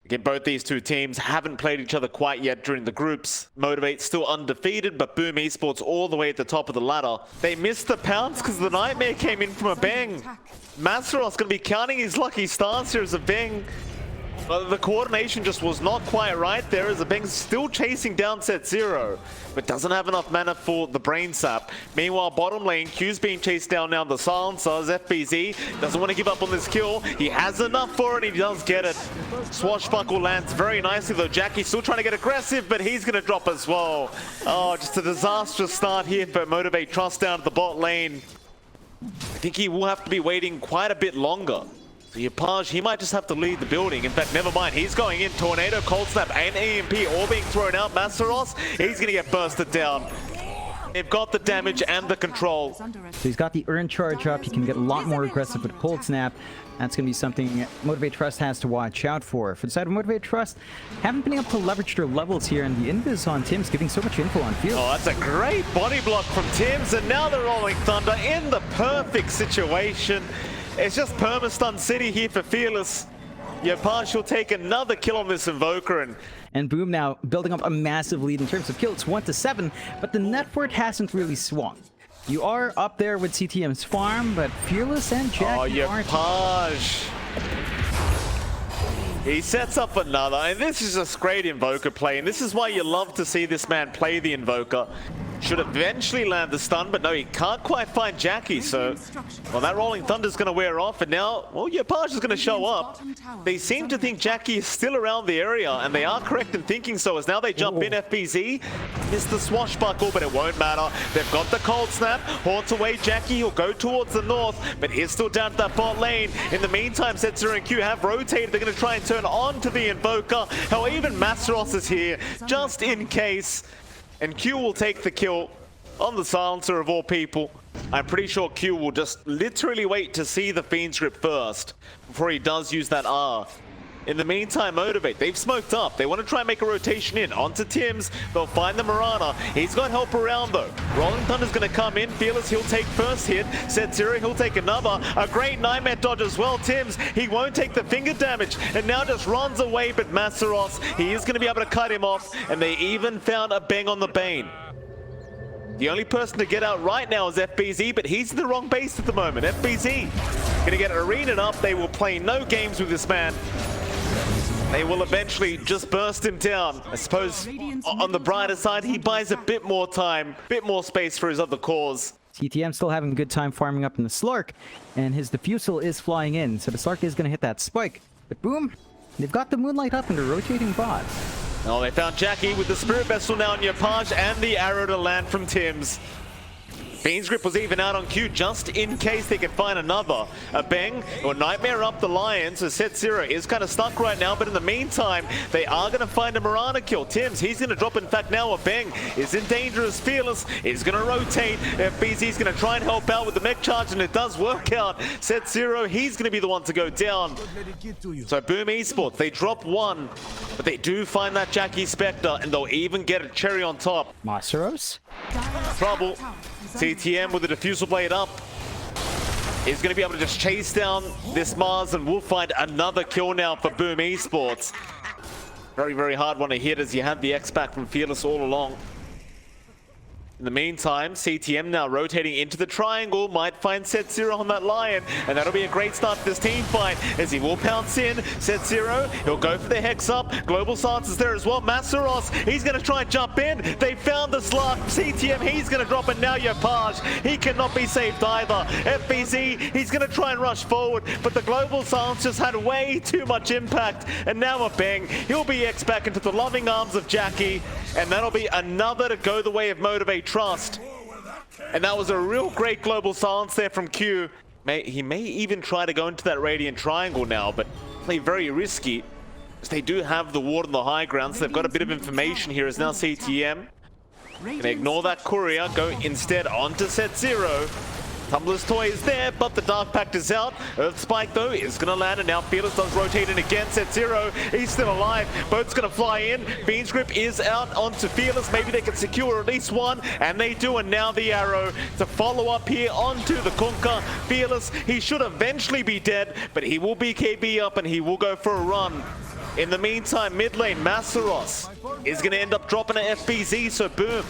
Again, both these two teams haven't played each other quite yet during the groups. Motivate still undefeated, but Boom Esports all the way at the top of the ladder. They missed the pounce because the Nightmare came in from a bang. Masteros going to be counting his lucky stars here as a bang. But the coordination just was not quite right there as a Beng's still chasing down set 0, but doesn't have enough mana for the brain sap. Meanwhile, bottom lane, Q's being chased down now. The silencers, FBZ doesn't want to give up on this kill. He has enough for it, he does get it. Swashbuckle lands very nicely though. Jackie still trying to get aggressive, but he's going to drop as well. Oh, just a disastrous start here for Motivate Trust down at the bot lane. I think he will have to be waiting quite a bit longer. The Yapage, he might just have to lead the building. In fact, never mind. He's going in. Tornado, Cold Snap, and EMP all being thrown out. Masteros, he's going to get bursted down. They've got the damage and the control. So he's got the Earn charge up. He can get a lot more aggressive with Cold Snap. That's going to be something Motivate Trust has to watch out for. For the side of Motivate Trust, haven't been able to leverage their levels here, and the invis on Tim's giving so much info on field. Oh, that's a great body block from Tim's, and now they're rolling Thunder in the perfect situation. It's just perma-stun city here for Fearless. Yapage will take another kill on this Invoker, and Boom now building up a massive lead in terms of kills. It's 1-7, but the net worth hasn't really swung. You are up there with CTM's farm, but Fearless and Jackie aren't. Yapage. He sets up another, and this is just great Invoker play, and this is why you love to see this man play the Invoker. Should eventually land the stun, but no, he can't quite find Jackie, so... Well, that Rolling Thunder's going to wear off, and now, well, Yapage is going to show up. They seem to think Jackie is still around the area, and they are correct in thinking so, as now they jump in. FBZ. Missed the Swashbuckle, but it won't matter. They've got the Cold Snap. Haunts away Jackie. He'll go towards the north, but he's still down to that bot lane. In the meantime, Setzer and Q have rotated. They're going to try and turn on to the Invoker. However, even Masteros is here, just in case. And Q will take the kill on the silencer of all people. I'm pretty sure Q will just literally wait to see the Fiend's Grip first before he does use that R. In the meantime, Motivate, they've smoked up. They want to try and make a rotation in onto Tim's. They'll find the Mirana. He's got help around though. Rolling Thunder's going to come in. Fearless, he'll take first hit. Set 0, he'll take another. A great Nightmare dodge as well. Tim's, he won't take the finger damage and now just runs away, but Masteros, he is going to be able to cut him off, and they even found a bang on the Bane. The only person to get out right now is FBZ, but he's in the wrong base at the moment. FBZ going to get arena'd up. They will play no games with this man. They will eventually just burst him down. I suppose on the brighter side, he buys a bit more time, bit more space for his other cores. CTM still having a good time farming up in the Slark, and his Diffusal is flying in, so the Slark is going to hit that spike. But Boom, they've got the Moonlight up and they're rotating bot. Oh, they found Jackie with the Spirit Vessel now on Yapage and the arrow to land from Tim's. Fiend's Grip was even out on Q just in case they could find another. A bang or Nightmare up the Lion, so Set 0 is kind of stuck right now, but in the meantime, they are going to find a Mirana kill. Tim's, he's going to drop, in fact, now a bang is in danger as Fearless is going to rotate. FBZ's going to try and help out with the mech charge, and it does work out. Set 0, he's going to be the one to go down. So Boom Esports, they drop one, but they do find that Jackie Spectre, and they'll even get a cherry on top. Masteros? Trouble. CTM with the Diffusal Blade up is going to be able to just chase down this Mars, and we'll find another kill now for Boom Esports. Very, very hard one to hit as you had the X-Pack from Fearless all along. In the meantime, CTM now rotating into the triangle, might find Set 0 on that Lion, and that'll be a great start to this team fight as he will pounce in. Set 0, he'll go for the Hex up. Global Silence is there as well. Masteros, he's going to try and jump in. They found the Slark. CTM, he's going to drop, and now Yapage, he cannot be saved either. FBZ, he's going to try and rush forward, but the Global Silence just had way too much impact, and now a bang. He'll be X back into the loving arms of Jackie, and that'll be another to go the way of Motivate Trust. And that was a real great Global Silence there from Q. He may even try to go into that Radiant Triangle now, but play very risky, as they do have the ward on the high ground, so they've got a bit of information here as now CTM. Gonna ignore that courier, go instead onto Set 0. Tumbler's Toy is there, but the Dark Pact is out. Earth Spike, though, is going to land, and now Fearless does rotate in again. Set 0, he's still alive. Boat's going to fly in. Fiend's Grip is out onto Fearless. Maybe they can secure at least one, and they do, and now the arrow to follow up here onto the Kunkka. Fearless, he should eventually be dead, but he will BKB up, and he will go for a run. In the meantime, mid lane, Masaros is going to end up dropping an FBZ, so boom.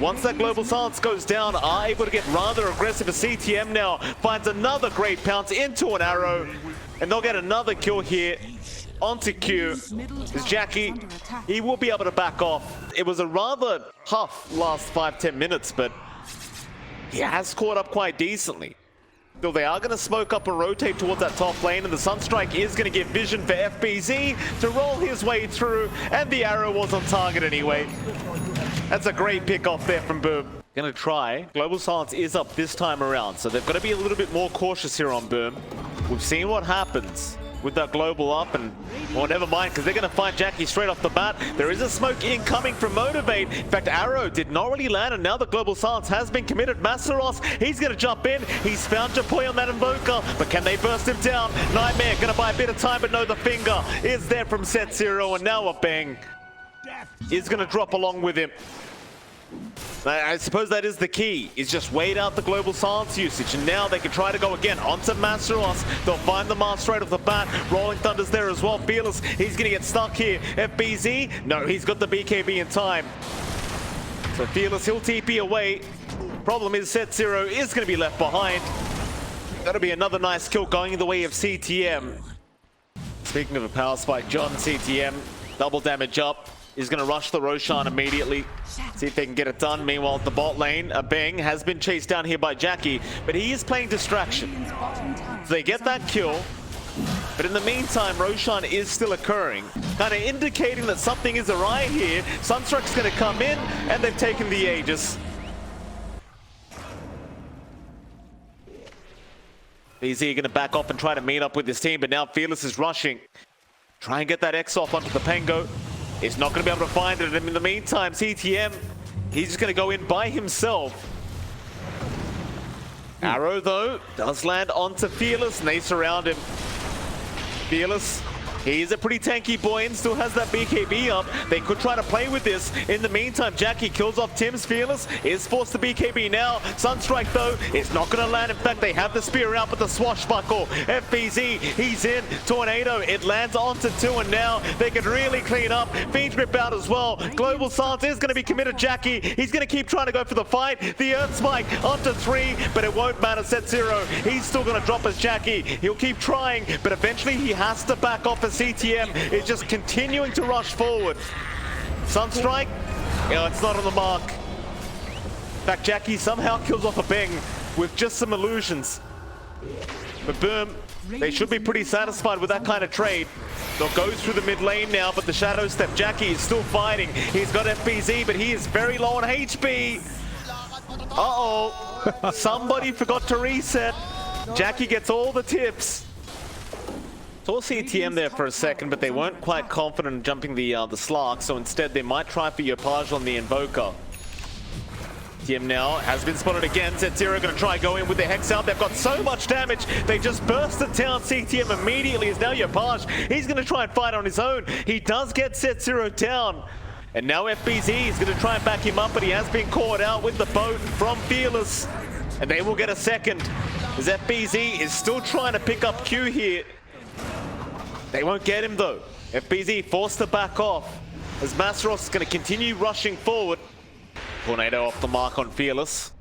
Once that global silence goes down, are able to get rather aggressive. A CTM now finds another great pounce into an arrow, and they'll get another kill here onto Q. Is Jackie, he will be able to back off. It was a rather tough last 5-10 minutes, but he has caught up quite decently. Still, they are going to smoke up and rotate towards that top lane, and the Sunstrike is going to get vision for FBZ to roll his way through, and the arrow was on target anyway. That's a great pick off there from Boom. Going to try. Global Silence is up this time around, so they've got to be a little bit more cautious here on Boom. We've seen what happens with that global up, and well, never mind, because they're going to find Jackie straight off the bat. There is a smoke incoming from Motivate. In fact, arrow did not really land, and now the global silence has been committed. Masaros, he's going to jump in. He's found Japoy on that Invoker, but can they burst him down? Nightmare going to buy a bit of time, but no, the finger is there from Set Zero, and now a bang is going to drop along with him. I suppose that is the key, is just wait out the global silence usage, and now they can try to go again onto Masaros. They'll find the Mars straight off the bat. Rolling Thunder's there as well. Fearless, he's going to get stuck here. FBZ, no, he's got the BKB in time. So Fearless, he'll TP away. Problem is Set Zero is going to be left behind. That'll be another nice kill going in the way of CTM. Speaking of a power spike, John, CTM, double damage up. Is going to rush the Roshan immediately. See if they can get it done. Meanwhile, at the bot lane, a Bang has been chased down here by Jackie, but he is playing distraction. So they get that kill, but in the meantime, Roshan is still occurring, kind of indicating that something is awry here. Sunstruck's going to come in, and they've taken the Aegis. BZ going to back off and try to meet up with his team, but now Fearless is rushing. Try and get that X off onto the Pango. He's not going to be able to find it. And in the meantime, CTM, he's just going to go in by himself. Arrow, though, does land onto Fearless, and they surround him. Fearless, he's a pretty tanky boy and still has that BKB up. They could try to play with this. In the meantime, Jackie kills off Tim's. Fearless is forced to BKB now. Sunstrike, though, is not going to land. In fact, they have the spear out, but the swashbuckle. FBZ, he's in. Tornado, it lands onto 2, and now they can really clean up. Fiend Grip out as well. Global Silence is going to be committed. Jackie, he's going to keep trying to go for the fight. The Earth Spike onto 3, but it won't matter. Set Zero, he's still going to drop as Jackie. He'll keep trying, but eventually he has to back off as CTM is just continuing to rush forward. Sunstrike, it's not on the mark. In fact, Jackie somehow kills off a Bang with just some illusions. But Boom, they should be pretty satisfied with that kind of trade. They'll go through the mid lane now, but the Shadow Step, Jackie is still fighting. He's got FBZ, but he is very low on HP. Uh-oh, somebody forgot to reset. Jackie gets all the tips. Saw CTM there for a second, but they weren't quite confident in jumping the Slark, so instead they might try for Yopage on the Invoker. CTM now has been spotted again. Set Zero going to try go in with the Hex out. They've got so much damage. They just bursted down. CTM immediately is now Yopage. He's going to try and fight on his own. He does get Set Zero down. And now FBZ is going to try and back him up, but he has been caught out with the boat from Fearless. And they will get a second, as FBZ is still trying to pick up Q here. They won't get him though. FBZ forced to back off as Masaros is going to continue rushing forward. Tornado off the mark on Fearless.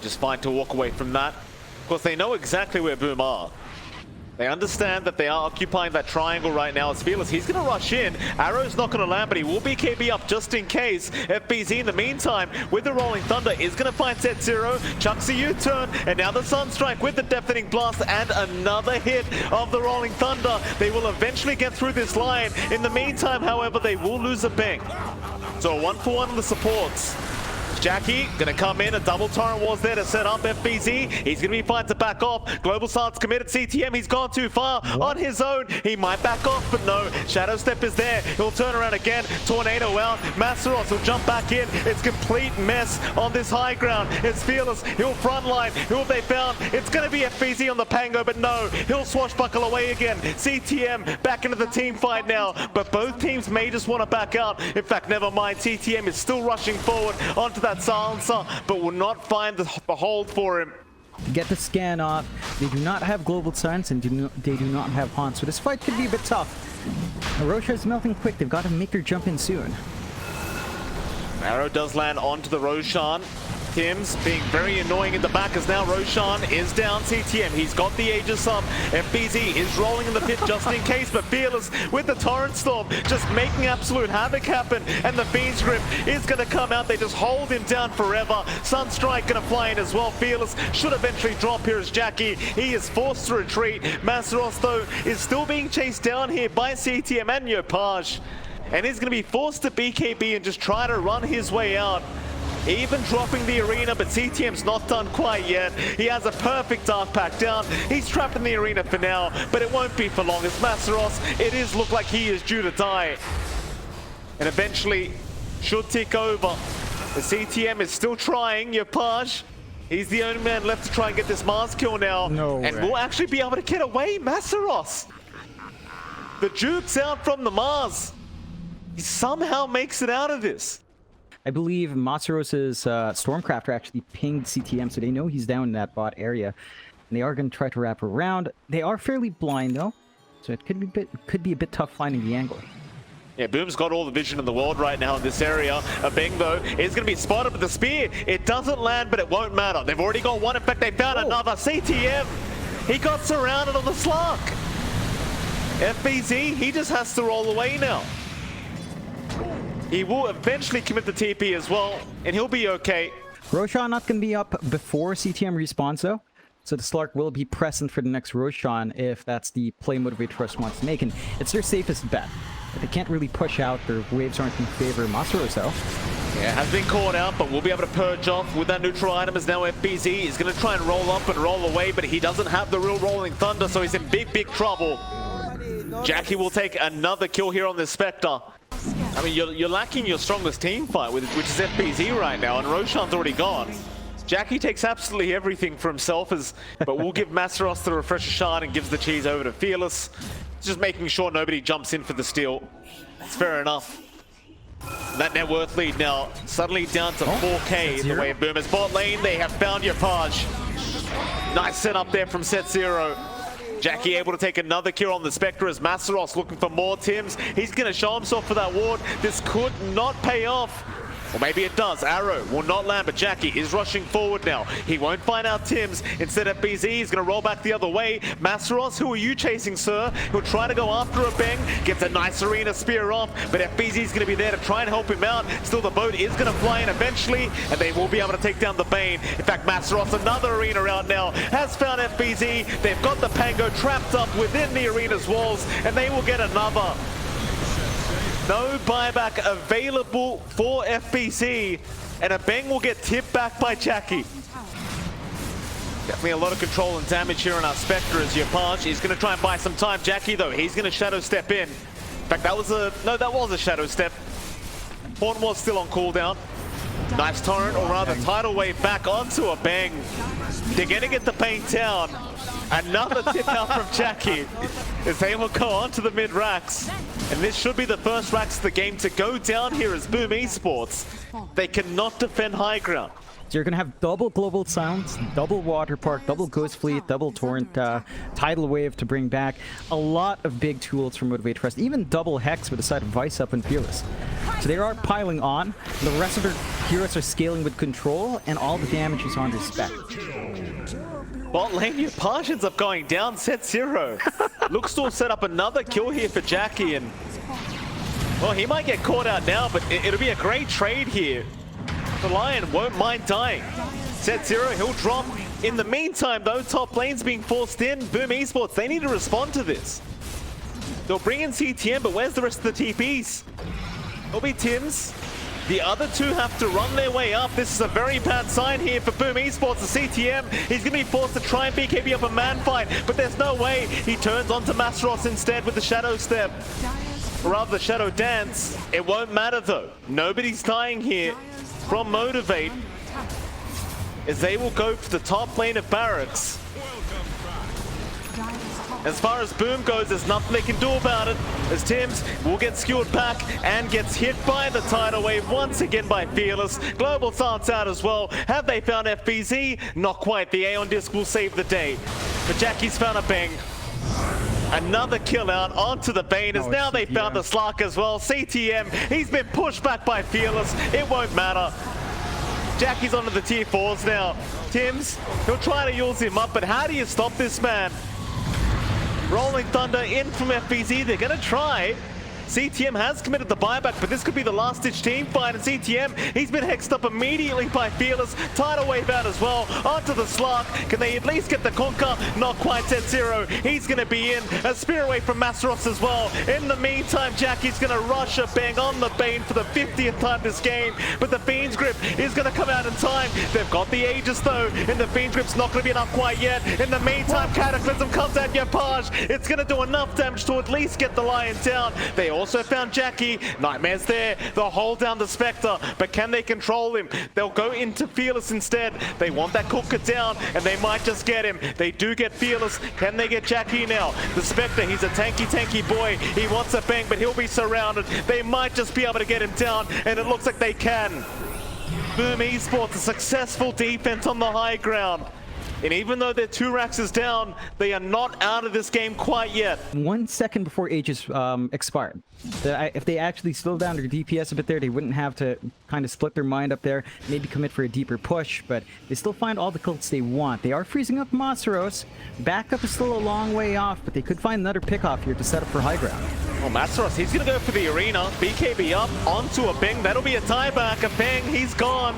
Just fine to walk away from that. Of course, they know exactly where Boom are. They understand that they are occupying that triangle right now as Fearless. He's going to rush in. Arrow's not going to land, but he will BKB up just in case. FBZ in the meantime, with the Rolling Thunder, is going to find Set Zero. Chucks a U-turn, and now the Sunstrike with the Deafening Blast and another hit of the Rolling Thunder. They will eventually get through this line. In the meantime, however, they will lose a Bang. So a 1-for-1 on the supports. Jackie gonna come in, a double torrent wars there to set up FBZ. He's gonna be fine to back off. Global Silence committed. CTM, he's gone too far on his own. He might back off, but no. Shadow Step is there. He'll turn around again. Tornado out. Masaros will jump back in. It's complete mess on this high ground. It's Fearless. He'll frontline. Who have they found? It's gonna be FBZ on the Pango, but no. He'll swashbuckle away again. CTM back into the team fight now, but both teams may just want to back out. In fact, never mind. CTM is still rushing forward onto that silencer, but will not find the hold for him. Get the scan off. They do not have global silence, and they do not have haunt, so this fight could be a bit tough. Roshan is melting quick. They've got to make their jump in soon. Arrow does land onto the Roshan. Tim's being very annoying in the back as now Roshan is down CTM. He's got the Aegis up. FBZ is rolling in the pit just in case, but Fearless with the Torrent Storm just making absolute havoc happen. And the Fiend's Grip is going to come out. They just hold him down forever. Sunstrike going to fly in as well. Fearless should eventually drop here as Jackie. He is forced to retreat. Masteros, though, is still being chased down here by CTM and Yopaj. And he's going to be forced to BKB and just try to run his way out. Even dropping the arena, but CTM's not done quite yet. He has a perfect Dark Pack down. He's trapped in the arena for now, but it won't be for long. As Masteros, it is look like he is due to die. And eventually should tick over. The CTM is still trying. Yopaj, he's the only man left to try and get this Mars kill now. No and way. will actually be able to get away. Masteros, the Juke's out from the Mars. He somehow makes it out of this. I believe Matsuros's Stormcrafter actually pinged CTM, so they know he's down in that bot area. And they are going to try to wrap around. They are fairly blind, though, so it could be a bit tough finding the angle. Yeah, Boom's got all the vision in the world right now in this area. A Beng, though, is going to be spotted with the spear. It doesn't land, but it won't matter. They've already got one. In fact, they found another. CTM, he got surrounded on the Slark. FBZ, he just has to roll away now. He will eventually commit the TP as well, and he'll be okay. Roshan not going to be up before CTM respawns, though. So the Slark will be present for the next Roshan if that's the play Motivate Trust wants to make. And it's their safest bet. They can't really push out. Their waves aren't in favor of Masaros, though. Yeah, has been caught out, but we'll be able to purge off with that neutral item as now FBZ is going to try and roll up and roll away, but he doesn't have the real Rolling Thunder, so he's in big, big trouble. Jackie will take another kill here on this Spectre. I mean, you're lacking your strongest team fight, which is FBZ right now, and Roshan's already gone. Jackie takes absolutely everything for himself, but we'll give Masteros the Refresher Shard and gives the cheese over to Fearless. Just making sure nobody jumps in for the steal. It's fair enough. That net worth lead now suddenly down to 4K in the way of Boomers. Bot lane, they have found Yopaj. Nice setup there from Set Zero. Jackie able to take another kill on the Spectre as Masteros looking for more Tims. He's going to show himself for that ward. This could not pay off. Or maybe it does. Arrow will not land, but Jackie is rushing forward now. He won't find out Tims. Instead, FBZ is going to roll back the other way. Masteros, who are you chasing, sir? He'll try to go after a Beng. Gets a nice arena spear off, but FBZ is going to be there to try and help him out. Still, the boat is going to fly in eventually, and they will be able to take down the Bane. In fact, Masteros, another arena out now, has found FBZ. They've got the Pango trapped up within the arena's walls, and they will get another. No buyback available for FBC, and a Beng will get tipped back by Jackie. Definitely a lot of control and damage here on our Spectre as Yopaj is going to try and buy some time. Jackie, though, he's going to shadow step in. In fact, that was a shadow step. Horn was still on cooldown. Nice torrent, or rather tidal wave back onto a Beng. They're going to get the paint down. Another tip out from Jackie as they will go onto the mid racks. And this should be the first racks of the game to go down here as Boom Esports. They cannot defend high ground. So you're going to have double Global Sounds, double Water Park, double Ghost Fleet, double Torrent, Tidal Wave to bring back. A lot of big tools for Motivate Trust, even double Hex with the side of Vice Up and Fearless. So they are piling on. The rest of their heroes are scaling with control, and all the damage is on their spec. Bot lane, Yopaj ends up going down, Set Zero. Looks to have set up another kill here for Jackie, and well, he might get caught out now, but it'll be a great trade here. The Lion won't mind dying. Set Zero, he'll drop. In the meantime, though, top lane's being forced in. Boom Esports, they need to respond to this. They'll bring in CTM, but where's the rest of the TPs? It'll be Tims. The other two have to run their way up. This is a very bad sign here for Boom Esports. The CTM, he's going to be forced to try and BKB up a man fight, but there's no way. He turns onto Masteros instead with the Shadow Step. Or rather, the Shadow Dance. It won't matter, though. Nobody's dying here from Motivate, as they will go for the top lane of Barracks. As far as Boom goes, there's nothing they can do about it, as Tims will get skewered back and gets hit by the Tidal Wave once again by Fearless. Global Silence out as well. Have they found FBZ? Not quite. The Aeon Disc will save the day. But Jackie's found a Beng. Another kill out onto the Bane as now they found the Slark as well. CTM, he's been pushed back by Fearless. It won't matter. Jackie's onto the tier 4s now. Tims, he'll try to use him up, but how do you stop this man? Rolling Thunder in from FBZ. They're going to try. CTM has committed the buyback, but this could be the last-ditch team fight. And CTM, he's been hexed up immediately by Fearless. Tidal Wave out as well. Onto the Slark. Can they at least get the Conquer? Not quite at 0. He's going to be in. A Spear away from Masteros as well. In the meantime, Jackie's going to rush a bang on the Bane for the 50th time this game. But the Fiend's Grip is going to come out in time. They've got the Aegis though, and the Fiend's Grip's not going to be enough quite yet. In the meantime, Cataclysm comes at Yapage. It's going to do enough damage to at least get the Lion down. They also found Jackie. Nightmare's there. They'll hold down the Spectre, but can they control him? They'll go into Fearless instead. They want that Cooker down, and they might just get him. They do get Fearless. Can they get Jackie now? The Spectre, he's a tanky boy. He wants a bang, but he'll be surrounded. They might just be able to get him down, and it looks like they can. Boom Esports, a successful defense on the high ground. And even though their 2 racks is down, they are not out of this game quite yet. 1 second before Aegis expired. If they actually slowed down their DPS a bit there, they wouldn't have to kind of split their mind up there, maybe commit for a deeper push, but they still find all the cults they want. They are freezing up Masteros. Backup is still a long way off, but they could find another pick-off here to set up for high ground. Well, Masteros, he's going to go for the arena. BKB up onto a Bing. That'll be a tieback. A Bang, he's gone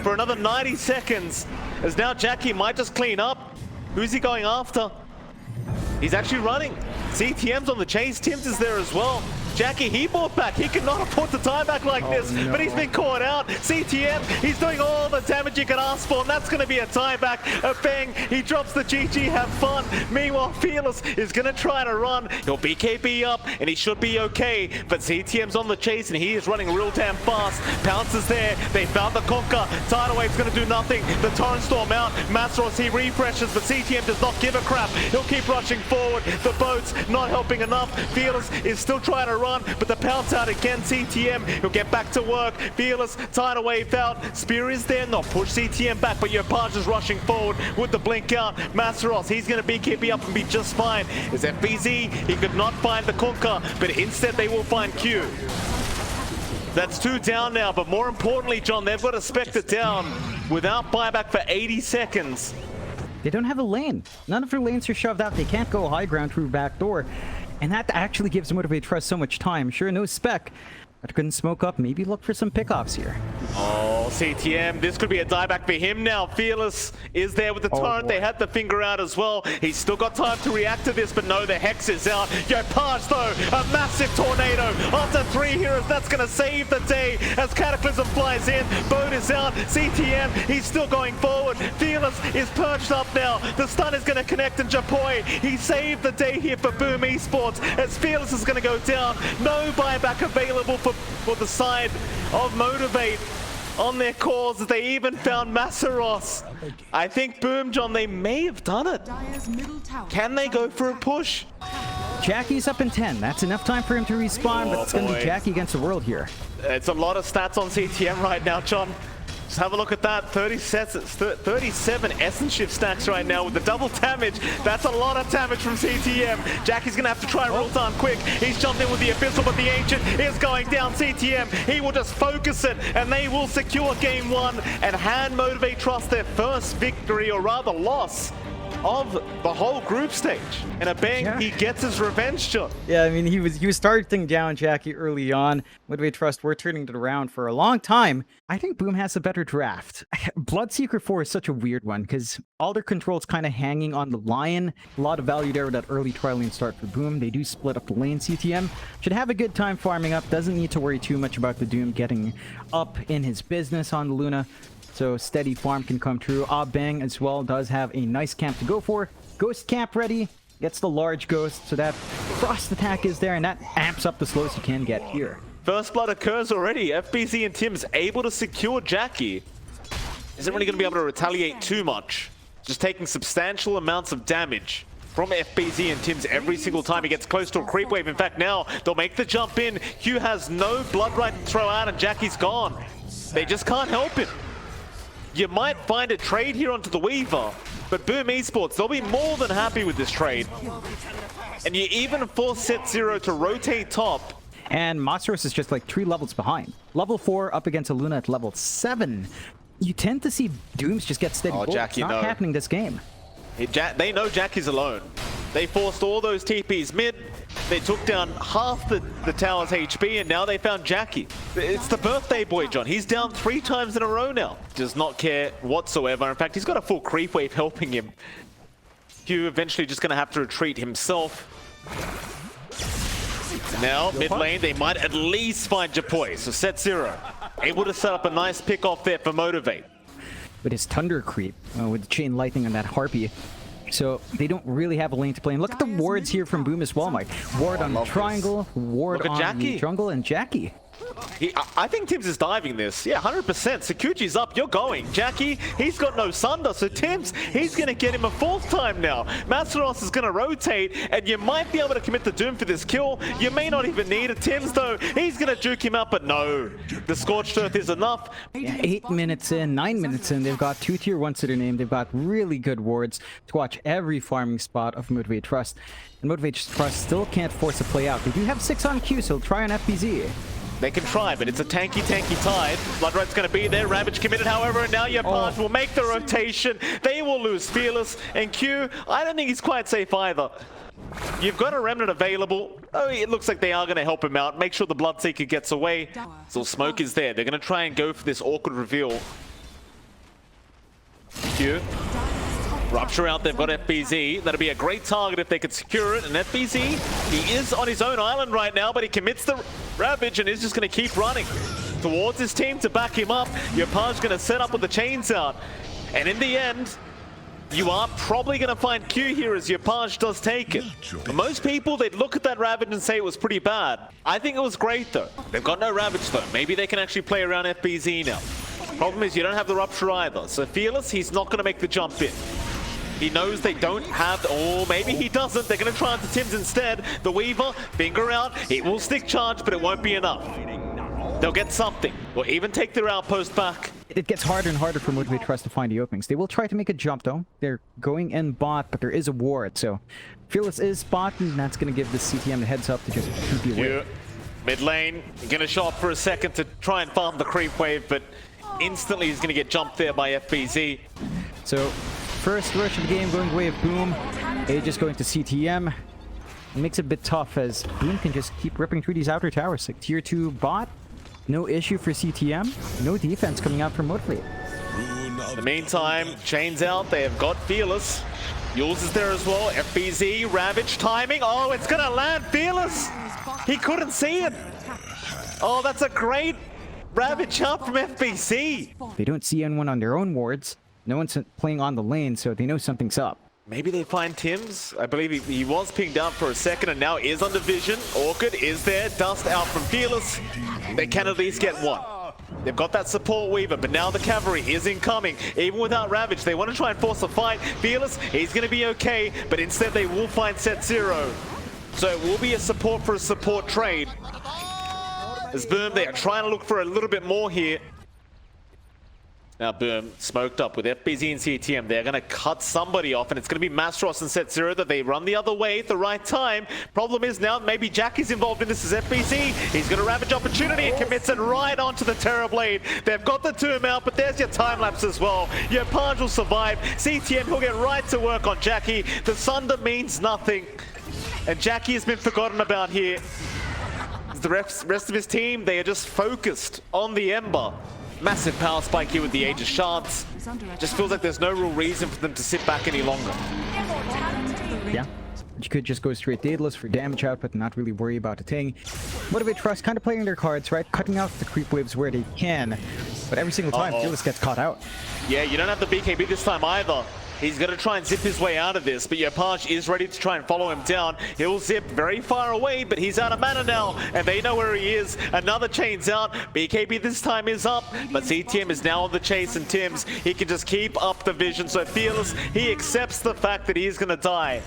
for another 90 seconds. As now Jackie might just clean up. Who's he going after? He's actually running. CTM's on the chase. Tims is there as well. Jackie, he bought back. He cannot afford to tie back like this, but he's been caught out. CTM, he's doing all the damage you can ask for, and that's going to be a tie back. A bang, he drops the GG, have fun. Meanwhile, Fearless is going to try to run. He'll BKB up, and he should be okay, but CTM's on the chase, and he is running real damn fast. Pounces there. They found the Conquer. Tidal Wave's going to do nothing. The Torrent Storm out. Masteros, he refreshes, but CTM does not give a crap. He'll keep rushing forward. The boat's not helping enough. Fearless is still trying to run, but the pounce out again. CTM, he'll get back to work. Fearless, Tidal Wave out. Spear is there, not push CTM back, but Yapage is rushing forward with the blink out. Masteros, he's going to BKB up and be just fine. Is FBZ, he could not find the Conquer, but instead they will find Q. That's 2 down now, but more importantly, John, they've got a Spectre down without buyback for 80 seconds. They don't have a lane. None of their lanes are shoved out. They can't go high ground through back door. And that actually gives Motivate Trust so much time. Sure, no spec, but couldn't smoke up. Maybe look for some pickoffs here. Oh, CTM, this could be a dieback for him now. Fearless is there with the Torrent. They had the finger out as well. He's still got time to react to this, but no, the Hex is out. Yapage, though, a massive tornado. After 3 heroes, that's going to save the day as Cataclysm flies in. Boat is out. CTM, he's still going forward. Fearless is perched up now. The stun is going to connect, and Japoy, he saved the day here for Boom Esports as Fearless is going to go down. No buyback available for the side of Motivate on their cause. They even found Masteros. I think Boom, John, they may have done it. Can they go for a push? Jackie's up in 10. That's enough time for him to respawn, but it's going to be Jackie against the world here. It's a lot of stats on CTM right now, John. Just have a look at that. 37 Essence Shift stacks right now with the double damage. That's a lot of damage from CTM. Jackie's going to have to try and roll down quick. He's jumped in with the Abyssal, but the Ancient is going down. CTM, he will just focus it, and they will secure game 1 and hand Motivate Trust their first victory, or rather loss, of the whole group stage. And a bang, he gets his revenge, John. Yeah, I mean, he was starting down Jackie early on. Motivate Trust were turning it around for a long time. I think Boom has a better draft. Bloodseeker 4 is such a weird one because all their controls kind of hanging on the Lion. A lot of value there with that early tri lane start for Boom. They do split up the lane. CTM should have a good time farming up. Doesn't need to worry too much about the Doom getting up in his business on the Luna. So steady farm can come true. Bang as well does have a nice camp to go for. Ghost camp ready. Gets the large ghost. So that frost attack is there, and that amps up the slows you can get here. First blood occurs already. FBZ and Tim's able to secure Jackie. Isn't really going to be able to retaliate too much. Just taking substantial amounts of damage from FBZ and Tim's every single time he gets close to a creep wave. In fact, now they'll make the jump in. Hugh has no blood right to throw out, and Jackie's gone. They just can't help him. You might find a trade here onto the Weaver, but Boom Esports, they'll be more than happy with this trade. and you even force Set Zero to rotate top. And Masteros is just like 3 levels behind. Level 4 up against a Luna at level 7. You tend to see Dooms just get steady. Oh, Jackie, it's not happening this game. They know Jackie's alone. They forced all those TPs mid. They took down half the tower's HP, and now they found Jackie. It's the birthday boy, John. He's down 3 times in a row now. Does not care whatsoever. In fact, he's got a full creep wave helping him. Q eventually just going to have to retreat himself. Now, mid lane, they might at least find Japoi. So Set Zero able to set up a nice pick off there for Motivate. With his Thunder creep, with the Chain Lightning on that Harpy. So they don't really have a lane to play. And look at the wards here from Boom as well, Mike. Ward on the triangle, ward on the jungle, and Jackie. I think Tims is diving this. Yeah, 100%. Sakuchi's up, you're going. Jackie, he's got no Sunder, so Tims, he's going to get him a 4th time now. Masteros is going to rotate, and you might be able to commit the Doom for this kill. You may not even need a Tims, though. He's going to juke him up, but no. The Scorched Earth is enough. Yeah, 8 minutes in, 9 minutes in, they've got 2 tier 1s to their name. They've got really good wards to watch every farming spot of Motivate Trust. And Motivate Trust still can't force a play out. They do have 6 on Q, so try on FBZ. They can try, but it's a tanky tide. Bloodright's going to be there. Ravage committed, however, and now Yapaj will make the rotation. They will lose Fearless. And Q, I don't think he's quite safe either. You've got a Remnant available. Oh, it looks like they are going to help him out. Make sure the Bloodseeker gets away. So Smoke is there. They're going to try and go for this awkward reveal. Q. Rupture out, they've got FBZ. That'll be a great target if they could secure it. And FBZ, he is on his own island right now, but he commits the Ravage and is just going to keep running towards his team to back him up. Yapaj going to set up with the chains out. And in the end, you are probably going to find Q here as Yapaj does take it. For most people, they'd look at that Ravage and say it was pretty bad. I think it was great, though. They've got no Ravage, though. Maybe they can actually play around FBZ now. Problem is, you don't have the Rupture either. So Fearless, he's not going to make the jump in. He knows they don't have, or maybe he doesn't. They're going to try onto Tims instead. The Weaver, finger out. It will stick charge, but it won't be enough. They'll get something, or even take their outpost back. It gets harder and harder for Motivate Trust to find the openings. They will try to make a jump, though. They're going in bot, but there is a ward, so Fearless is bot, and that's going to give the CTM the heads up to just keep you away. Mid lane, going to show up for a second to try and farm the creep wave, but instantly he's going to get jumped there by FBZ. So first rush of the game going the way of Boom. Aegis going to CTM. It makes it a bit tough as Boom can just keep ripping through these outer towers. Like tier 2 bot, no issue for CTM. No defense coming out from Motivate. In the meantime, chains out. They have got Fearless. Yules is there as well. FBZ, Ravage, timing. Oh, it's going to land. Fearless. He couldn't see it. Oh, that's a great Ravage up from FBZ. They don't see anyone on their own wards. No one's playing on the lane, so they know something's up. Maybe they find Tims. I believe he was pinged out for a second and now is under vision. Orchid is there. Dust out from Fearless. They can at least get one. They've got that support Weaver, but now the cavalry is incoming. Even without Ravage, they want to try and force a fight. Fearless, he's going to be okay, but instead they will find Set Zero. So it will be a support for a support trade. As Boom, they are trying to look for a little bit more here. Now Boom, smoked up with FBZ and CTM. They're going to cut somebody off, and it's going to be Masteros and Set Zero that they run the other way at the right time. Problem is now maybe Jackie's involved in this as FBZ. He's going to Ravage opportunity and commits it right onto the Terrorblade. They've got the tomb out, but there's your time-lapse as well. Your Page will survive. CTM will get right to work on Jackie. The Sunder means nothing. And Jackie has been forgotten about here. The rest of his team, they are just focused on the Ember. Massive power spike here with the Aegis Shards. Just feels like there's no real reason for them to sit back any longer. Yeah. You could just go straight Daedalus for damage output and not really worry about a thing. Motivate Trust kind of playing their cards, right? Cutting out the creep waves where they can. But every single time, Fearless gets caught out. Yeah, you don't have the BKB this time either. He's going to try and zip his way out of this, but Yapaj is ready to try and follow him down. He'll zip very far away, but he's out of mana now, and they know where he is. Another chain's out. BKB this time is up, but CTM is now on the chase, and Tims, he can just keep up the vision. So Fearless, he accepts the fact that he's going to die.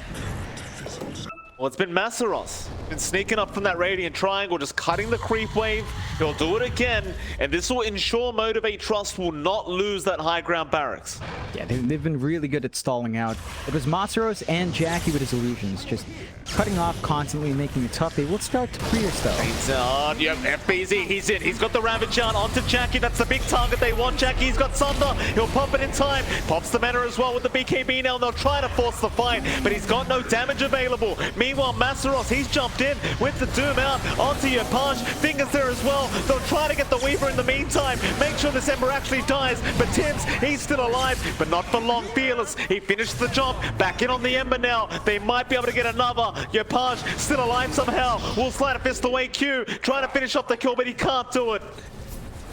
Well, it's been Masteros. Been sneaking up from that Radiant Triangle, just cutting the creep wave. He'll do it again, and this will ensure Motivate Trust will not lose that high ground barracks. Yeah, they've been really good at stalling out. It was Masaros and Jackie with his illusions, just cutting off constantly, making it tough. They will start to pierce though. He's on, yep, FBZ, he's in. He's got the Ravage out onto Jackie. That's the big target they want. Jackie's got Sunder. He'll pop it in time. Pops the mana as well with the BKB now. They'll try to force the fight, but he's got no damage available. Meanwhile, Masaros, he's jumped in with the Doom out onto Yopaj. Fingers there as well. They'll try to get the Weaver in the meantime. Make sure this Ember actually dies, but Tims, he's still alive, but not for long. Fearless, he finished the job. Back in on the Ember now. They might be able to get another. Yopaj still alive somehow. Will slide a fist away. Q trying to finish off the kill, but he can't do it.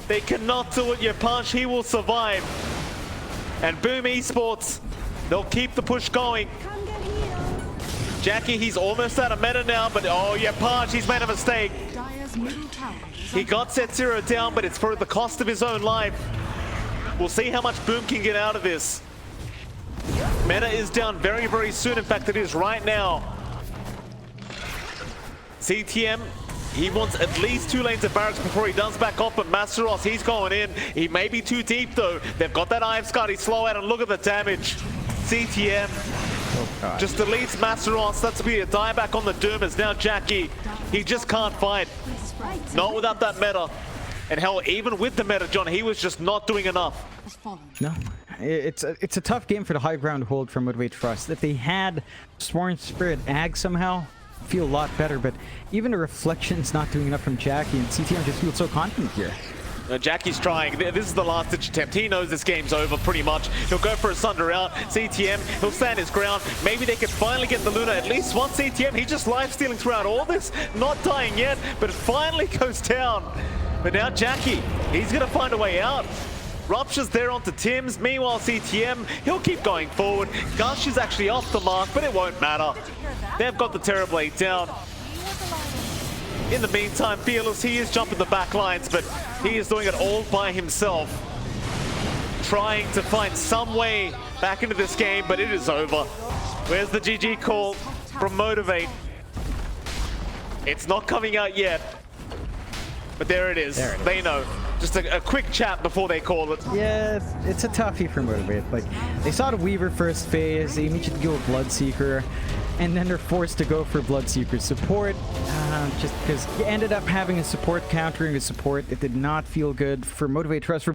They cannot do it. Yopaj, he will survive. And Boom Esports, they'll keep the push going. Jackie, he's almost out of meta now, but oh yeah, Yopaj, he's made a mistake. He got set 0 down, but it's for the cost of his own life. We'll see how much Boom can get out of this. Meta is down very, very soon. In fact, it is right now. CTM, he wants at least 2 lanes of barracks before he does back off, but Masaros, he's going in. He may be too deep though. They've got that Eye of Scotty slow out, and look at the damage. CTM just deletes Masaros. That's to be a dieback on the Doom. As now Jackie, he just can't fight. Not without that meta. And hell, even with the meta, John, he was just not doing enough. No, it's a tough game for the high ground hold from Motivate Trust. If they had Sworn Spirit Ag somehow, feel a lot better, but even a Reflection's not doing enough from Jackie, and CTM just feels so confident here. Jackie's trying. This is the last ditch attempt. He knows this game's over pretty much. He'll go for a Sunder out. CTM, he'll stand his ground. Maybe they can finally get the Luna. At least one CTM. He's just life-stealing throughout all this. Not dying yet, but it finally goes down. But now Jackie, he's going to find a way out. Rupture's there onto Tims. Meanwhile, CTM, he'll keep going forward. Gush is actually off the mark, but it won't matter. They've got the Terrorblade down. In the meantime, Fearless, he is jumping the back lines, but he is doing it all by himself. Trying to find some way back into this game, but it is over. Where's the GG call from Motivate? It's not coming out yet, but there it is. They know. Just a quick chat before they call it. Yeah, it's a toughie for Motivate. Like, they saw the Weaver first phase, they immediately go with Bloodseeker, and then they're forced to go for Bloodseeker support, just because you ended up having a support countering a support. It did not feel good for Motivate Trust.